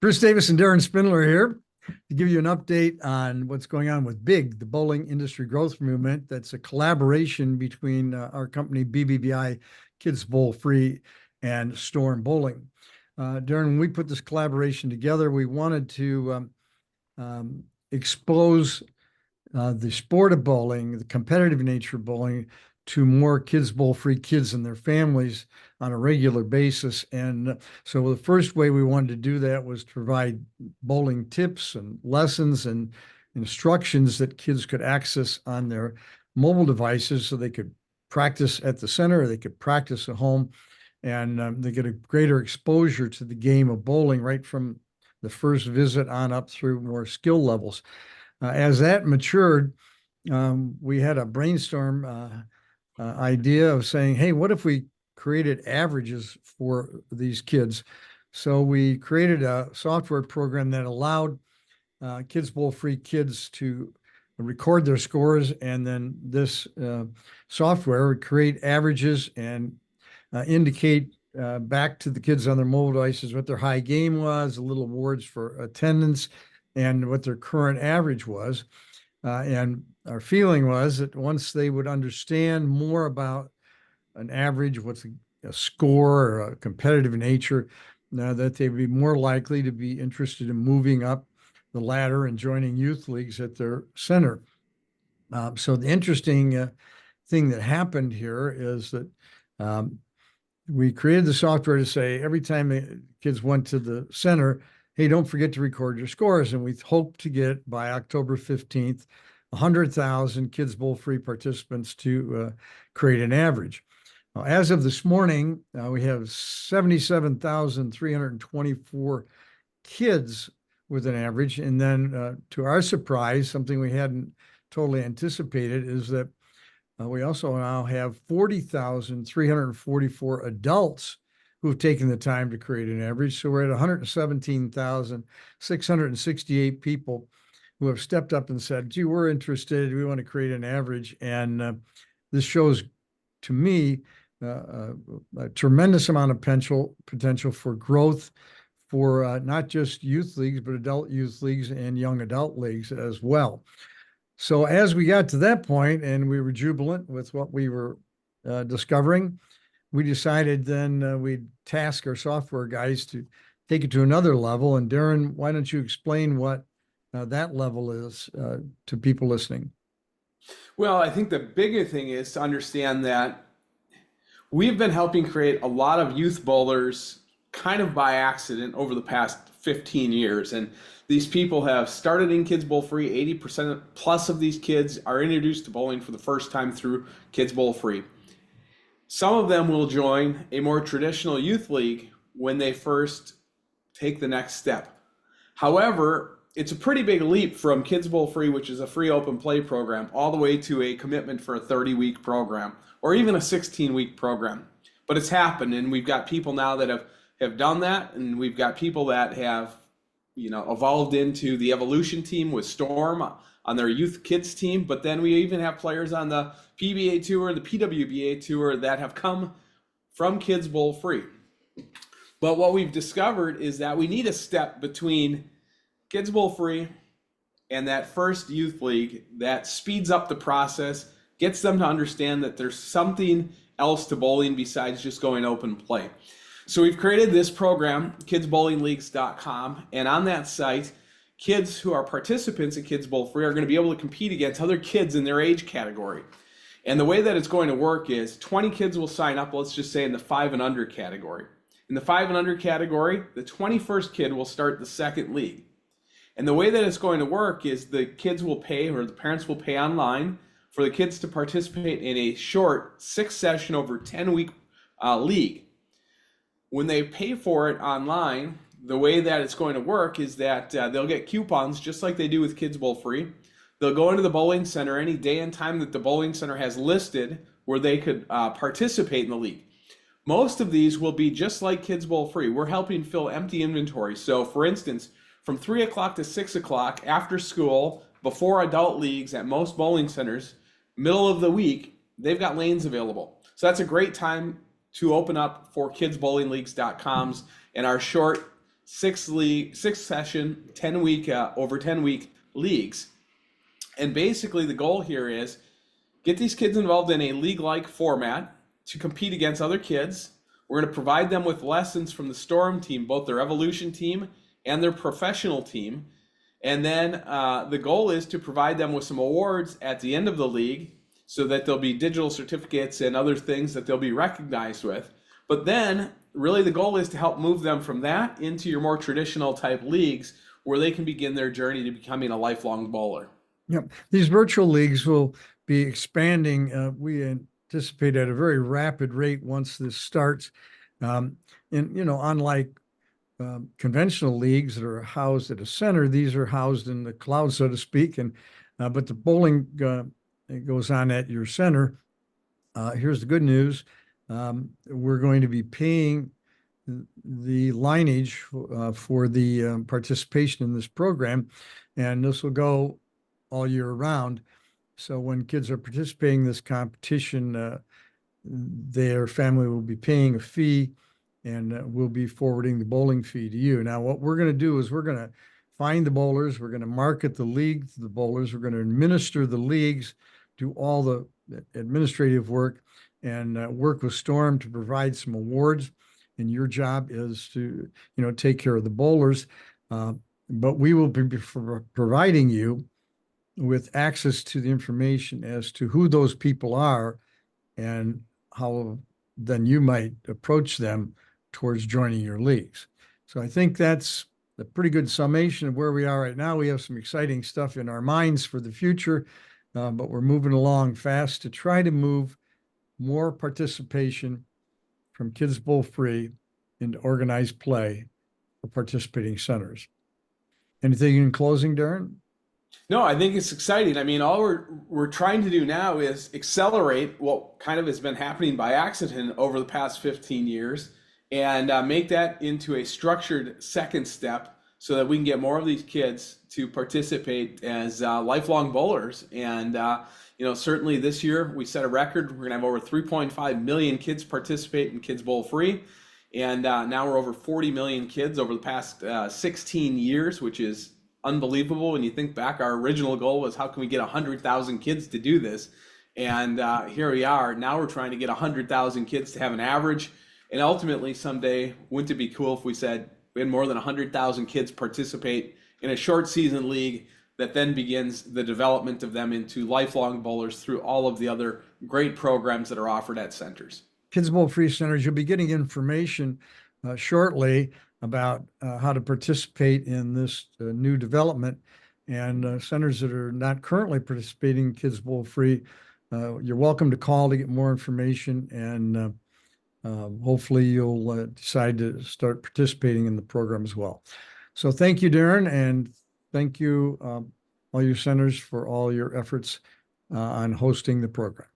Bruce Davis and Darren Spindler here to give you an update on what's going on with BIG, the Bowling Industry Growth Movement. That's a collaboration between our company, BBBI Kids Bowl Free, and Storm Bowling. Darren, when we put this collaboration together, we wanted to expose the sport of bowling, the competitive nature of bowling, to more Kids Bowl Free kids and their families on a regular basis. And so the first way we wanted to do that was to provide bowling tips and lessons and instructions that kids could access on their mobile devices so they could practice at the center, or they could practice at home, and they get a greater exposure to the game of bowling right from the first visit on up through more skill levels. As that matured, we had a brainstorm idea of saying, hey, what if we created averages for these kids? So we created a software program that allowed Kids Bowl Free kids to record their scores, and then this software would create averages and indicate back to the kids on their mobile devices what their high game was, the little awards for attendance, and what their current average was. And our feeling was that once they would understand more about an average, what's a score or a competitive nature, that they'd be more likely to be interested in moving up the ladder and joining youth leagues at their center. So the interesting thing that happened here is that we created the software to say every time the kids went to the center, hey, don't forget to record your scores. And we hope to get by October 15th, 100,000 Kids Bowl Free participants to create an average. Now, as of this morning, we have 77,324 kids with an average. And then to our surprise, something we hadn't totally anticipated is that we also now have 40,344 adults who've taken the time to create an average. So we're at 117,668 people who have stepped up and said, gee, we're interested, we want to create an average. And this shows, to me, a tremendous amount of potential for growth for not just youth leagues, but adult youth leagues and young adult leagues as well. So as we got to that point and we were jubilant with what we were discovering, we decided then we'd task our software guys to take it to another level. And Darren, why don't you explain what that level is to people listening? Well, I think the bigger thing is to understand that we've been helping create a lot of youth bowlers kind of by accident over the past 15 years. And these people have started in Kids Bowl Free. 80% plus of these kids are introduced to bowling for the first time through Kids Bowl Free. Some of them will join a more traditional youth league when they first take the next step. However, it's a pretty big leap from Kids Bowl Free, which is a free open play program, all the way to a commitment for a 30-week program or even a 16-week program. But it's happened, and we've got people now that have done that, and we've got people that have evolved into the evolution team with Storm on their youth kids team. But then we even have players on the PBA tour, the PWBA tour that have come from Kids Bowl Free. But what we've discovered is that we need a step between Kids Bowl Free and that first youth league that speeds up the process, gets them to understand that there's something else to bowling besides just going open play. So we've created this program, kidsbowlingleagues.com, and on that site, kids who are participants at Kids Bowl Free are going to be able to compete against other kids in their age category. And the way that it's going to work is 20 kids will sign up, let's just say in the 5 and under category. In the 5 and under category, the 21st kid will start the second league. And the way that it's going to work is the kids will pay, or the parents will pay online for the kids to participate in a short 6-session over 10-week league. When they pay for it online, the way that it's going to work is that they'll get coupons just like they do with Kids Bowl Free. They'll go into the bowling center any day and time that the bowling center has listed where they could participate in the league. Most of these will be just like Kids Bowl Free. We're helping fill empty inventory. So for instance, from 3 o'clock to 6 o'clock after school, before adult leagues at most bowling centers, middle of the week, they've got lanes available. So that's a great time to open up for kidsbowlingleagues.coms and our short six session, 10-week, over 10-week leagues. And basically the goal here is get these kids involved in a league-like format to compete against other kids. We're going to provide them with lessons from the Storm team, both their Evolution team and their professional team. And then the goal is to provide them with some awards at the end of the league so that there'll be digital certificates and other things that they'll be recognized with. But then really the goal is to help move them from that into your more traditional type leagues where they can begin their journey to becoming a lifelong bowler. Yep. These virtual leagues will be expanding. We anticipate at a very rapid rate once this starts. And, unlike conventional leagues that are housed at a center, these are housed in the cloud, so to speak. And but the bowling it goes on at your center. Here's the good news. We're going to be paying the lineage for the participation in this program, and this will go all year round. So when kids are participating in this competition, their family will be paying a fee, and we'll be forwarding the bowling fee to you. Now, what we're going to do is we're going to find the bowlers, we're going to market the league to the bowlers, we're going to administer the leagues, do all the administrative work, and work with Storm to provide some awards. And your job is to, take care of the bowlers. But we will be providing you with access to the information as to who those people are and how then you might approach them towards joining your leagues. So I think that's a pretty good summation of where we are right now. We have some exciting stuff in our minds for the future, but we're moving along fast to try to move more participation from Kids Bowl Free into organized play for participating centers. Anything in closing, Darren? No, I think it's exciting. I mean, all we're trying to do now is accelerate what kind of has been happening by accident over the past 15 years and make that into a structured second step so that we can get more of these kids to participate as lifelong bowlers. And, certainly this year we set a record. We're going to have over 3.5 million kids participate in Kids Bowl Free. And now we're over 40 million kids over the past 16 years, which is unbelievable. When you think back, our original goal was how can we get 100,000 kids to do this? And here we are. Now we're trying to get 100,000 kids to have an average. And ultimately someday, wouldn't it be cool if we said we had more than 100,000 kids participate in a short season league that then begins the development of them into lifelong bowlers through all of the other great programs that are offered at centers. Kids Bowl Free Centers, you'll be getting information shortly about how to participate in this new development. And centers that are not currently participating in Kids Bowl Free, you're welcome to call to get more information, and hopefully you'll decide to start participating in the program as well. So thank you, Darren, and thank you all your centers for all your efforts on hosting the program.